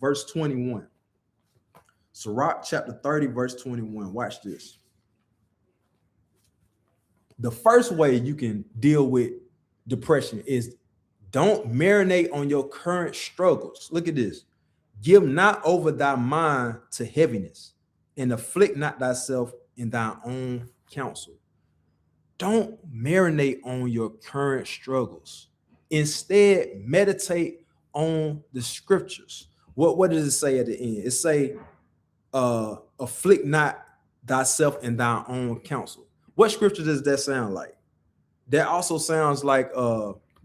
verse 21. Sirach chapter 30, verse 21. Watch this. The first way you can deal with depression is don't marinate on your current struggles. Look at this. Give not over thy mind to heaviness, and afflict not thyself in thy own counsel. Don't marinate on your current struggles. Instead, meditate on the scriptures. What does it say at the end? It say, afflict not thyself in thy own counsel. What scripture does that sound like? That also sounds like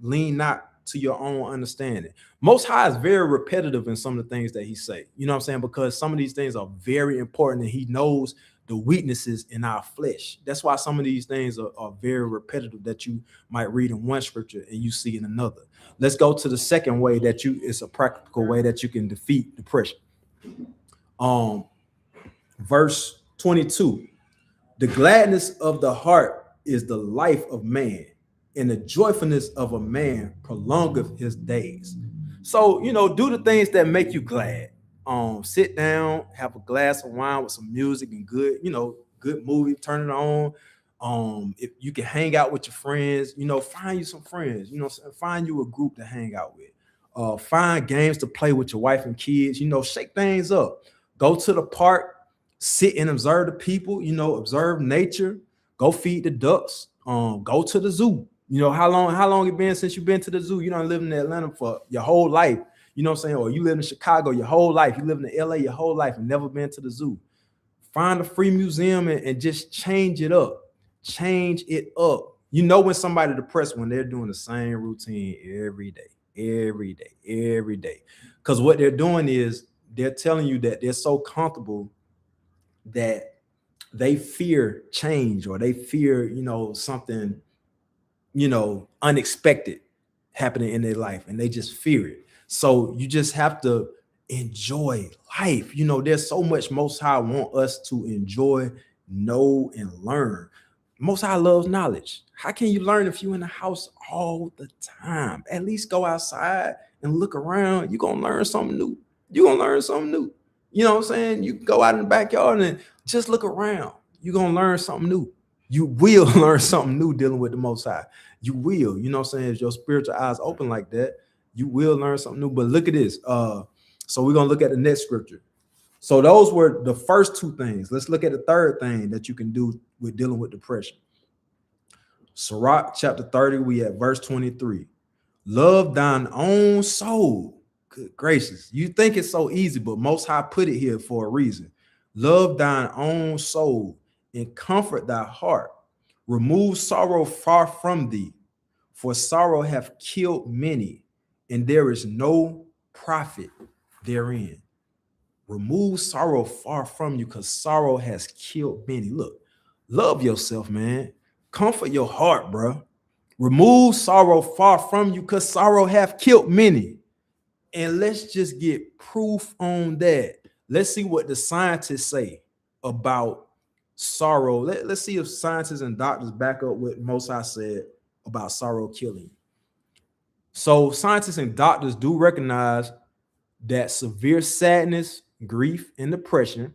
lean not to your own understanding. Most High is very repetitive in some of the things that he say. You know what I'm saying? Because some of these things are very important, and he knows the weaknesses in our flesh. That's why some of these things are very repetitive that you might read in one scripture and you see in another. Let's go to the second way that it's a practical way that you can defeat depression. Verse 22. The gladness of the heart is the life of man, and the joyfulness of a man prolongeth his days. So, do the things that make you glad. Sit down, have a glass of wine with some music and good movie, turn it on. If you can hang out with your friends, find you some friends, find you a group to hang out with. Find games to play with your wife and kids, shake things up. Go to the park, sit and observe the people, observe nature, go feed the ducks, go to the zoo. How long it been since you've been to the zoo? You don't live in Atlanta for your whole life. You know what I'm saying? Or you live in Chicago your whole life. You live in LA your whole life and never been to the zoo. Find a free museum and just change it up. Change it up. When somebody depressed, when they're doing the same routine every day. Because what they're doing is they're telling you that they're so comfortable that they fear change, or they fear, something, unexpected happening in their life, and they just fear it. So you just have to enjoy life. There's so much Most High want us to enjoy, know, and learn. Most High loves knowledge. How can you learn if you're in the house all the time? At least go outside and look around. You're going to learn something new. You know what I'm saying? You go out in the backyard and just look around. You're going to learn something new. You will learn something new dealing with the Most High. You will, if your spiritual eyes open like that, you will learn something new. But look at this. So we're going to look at the next scripture. So those were the first two things. Let's look at the third thing that you can do with dealing with depression. Sirach chapter 30, we at verse 23. Love thine own soul. Good gracious. You think it's so easy, but Most High put it here for a reason. Love thine own soul and comfort thy heart. Remove sorrow far from thee, for sorrow hath killed many, and there is no profit therein. Remove sorrow far from you, because sorrow has killed many. Look, love yourself, man. Comfort your heart, bro. Remove sorrow far from you, because sorrow hath killed many. And let's just get proof on that. Let's see what the scientists say about sorrow. Let's see if scientists and doctors back up what Most High said about sorrow killing. So scientists and doctors do recognize that severe sadness, grief, and depression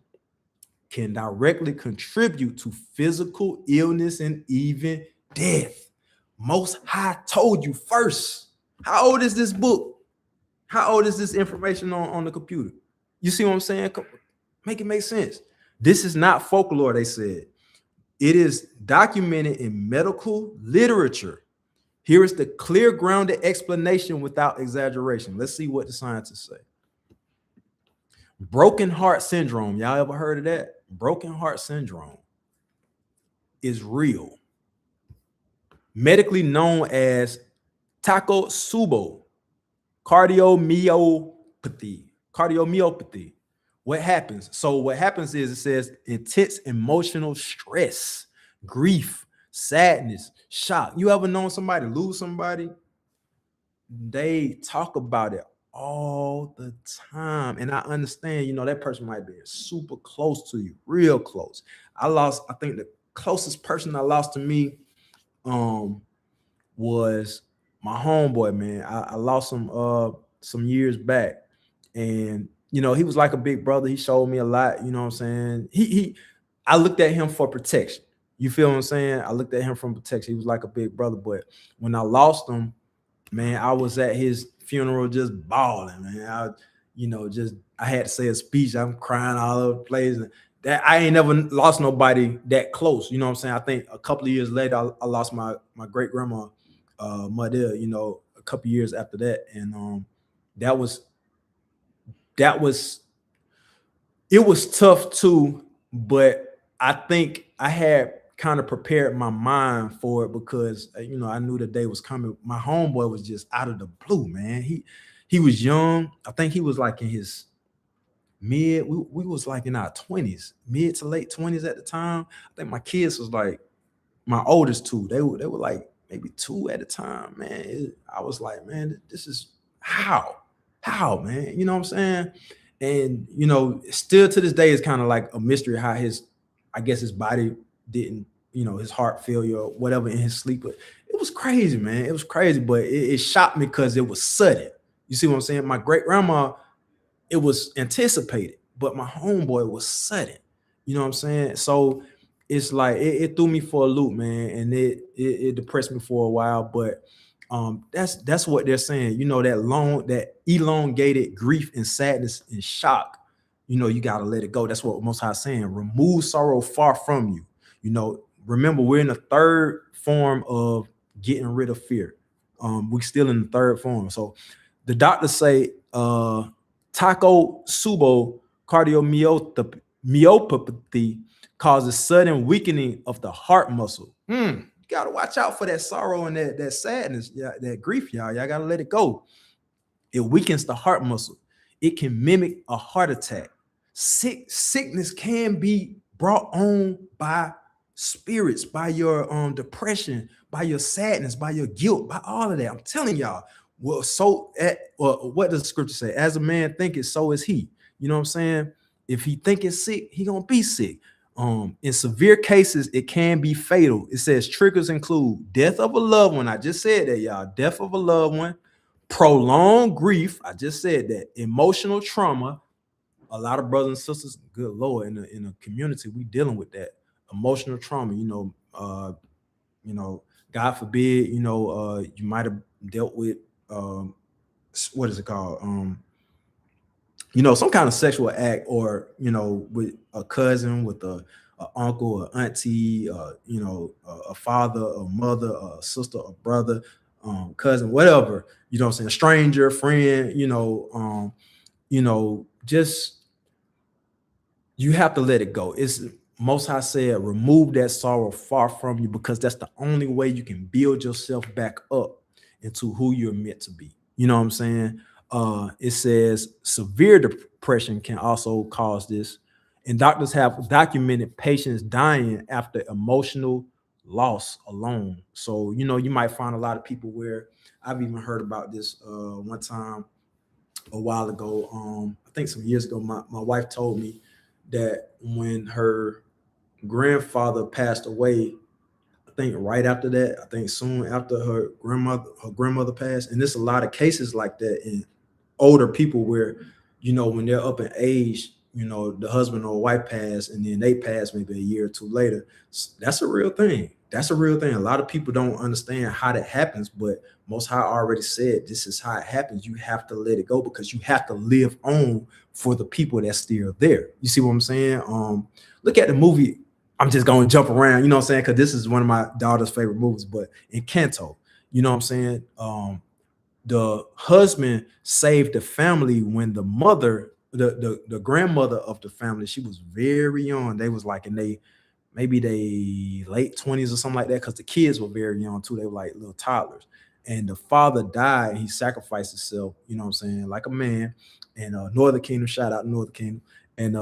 can directly contribute to physical illness and even death. Most High told you first. How old is this book? How old is this information on the computer? You see what I'm saying? Make it make sense. This is not folklore, they said. It is documented in medical literature. Here is the clear, grounded explanation without exaggeration. Let's see what the scientists say. Broken heart syndrome. Y'all ever heard of that? Broken heart syndrome is real. Medically known as Takotsubo cardiomyopathy. What happens? So what happens is, it says intense emotional stress, grief, sadness, shock. You ever known somebody lose somebody? They talk about it all the time. And I understand, that person might be super close to you, real close. I think the closest person I lost to me was my homeboy, man. I lost him some years back. And he was like a big brother. He showed me a lot. You know what I'm saying? I looked at him for protection. You feel what I'm saying? I looked at him from protection. He was like a big brother. But when I lost him, man, I was at his funeral just bawling, man. Just I had to say a speech. I'm crying all over the place. And that I ain't never lost nobody that close. You know what I'm saying? I think a couple of years later, I lost my great grandma, mother. A couple of years after that, and that was that was it was tough too, but I think I had kind of prepared my mind for it because I knew the day was coming. My homeboy was just out of the blue, man. He was young. I think he was like in his mid. We was like in our 20s, mid to late 20s at the time. I think my kids was like my oldest two. They were like maybe two at the time, man. I was like, man, this is how, man. You know what I'm saying? And still to this day, it's kind of like a mystery how I guess his body didn't, his heart failure or whatever in his sleep. But it was crazy, man. It was crazy, but it shocked me because it was sudden. You see what I'm saying? My great grandma, it was anticipated, but my homeboy was sudden. You know what I'm saying? So it's like it threw me for a loop, man, and it depressed me for a while. But that's what they're saying. That elongated grief and sadness and shock. You gotta let it go. That's what Most High is saying. Remove sorrow far from you. Remember, we're in the third form of getting rid of fear. We're still in the third form. So the doctors say Takotsubo cardiomyopathy causes sudden weakening of the heart muscle. You gotta watch out for that sorrow and that sadness, that grief, y'all. Y'all gotta let it go. It weakens the heart muscle. It can mimic a heart attack. Sickness can be brought on by spirits, by your depression, by your sadness, by your guilt, by all of that. I'm telling y'all. Well, what does the scripture say? As a man thinketh, so is he. You know what I'm saying? If he think it's sick, he gonna be sick. In severe cases, it can be fatal. It says triggers include death of a loved one. I just said that, y'all. Death of a loved one, prolonged grief. I just said that. Emotional trauma. A lot of brothers and sisters, good Lord, in the community, we dealing with that emotional trauma. God forbid, you might have dealt with what is it called? Some kind of sexual act, or with a cousin, with a uncle, or auntie, a father, a mother, a sister, a brother, cousin, whatever. You know what I'm saying? Stranger, friend. Just you have to let it go. It's Most High said, remove that sorrow far from you, because that's the only way you can build yourself back up into who you're meant to be. You know what I'm saying? It says severe depression can also cause this, and doctors have documented patients dying after emotional loss alone. So you might find a lot of people where I've even heard about this one time a while ago. I think some years ago, my wife told me that when her grandfather passed away, I think right after that, I think soon after her grandmother passed, and there's a lot of cases like that in older people where, when they're up in age, the husband or wife passed, and then they pass maybe a year or two later. That's a real thing. That's a real thing. A lot of people don't understand how that happens, but Most High already said this is how it happens. You have to let it go, because you have to live on for the people that's still there. You see what I'm saying? Look at the movie. I'm just going to jump around, you know what I'm saying? Because this is one of my daughter's favorite movies, but Encanto, you know what I'm saying? The husband saved the family when the mother, the grandmother of the family, she was very young. They was like in maybe they late 20s or something like that, because the kids were very young too. They were like little toddlers. And the father died. He sacrificed himself, you know what I'm saying, like a man. And Northern Kingdom, shout out Northern Kingdom. And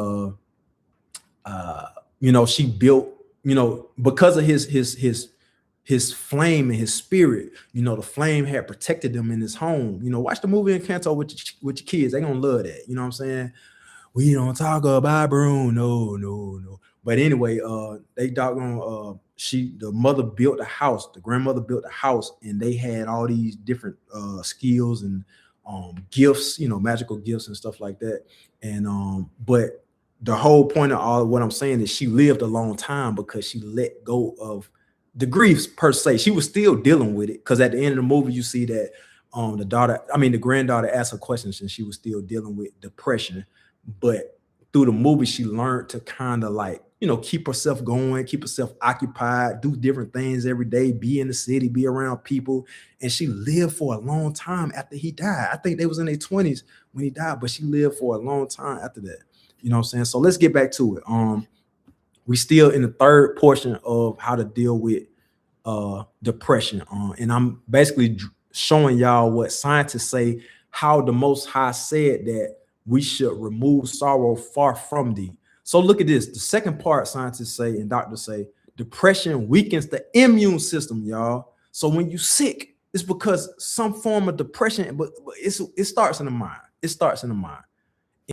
she built, because of his flame and his spirit, the flame had protected them in his home. Watch the movie Encanto with your kids. They're gonna love that. You know what I'm saying? We don't talk about Bruno, no. But anyway, they doggone the mother built a house, the grandmother built a house, and they had all these different skills and gifts, magical gifts and stuff like that. And but the whole point of all of what I'm saying is she lived a long time because she let go of the griefs per se. She was still dealing with it because at the end of the movie, you see that the granddaughter asked her questions and she was still dealing with depression. But through the movie, she learned to kind of like, keep herself going, keep herself occupied, do different things every day, be in the city, be around people. And she lived for a long time after he died. I think they was in their 20s when he died, but she lived for a long time after that. You know what I'm saying? So let's get back to it. We still in the third portion of how to deal with depression. And I'm basically showing y'all what scientists say, how the Most High said that we should remove sorrow far from thee. So look at this. The second part, scientists say and doctors say, depression weakens the immune system, y'all. So when you're sick, it's because some form of depression, but it starts in the mind. It starts in the mind.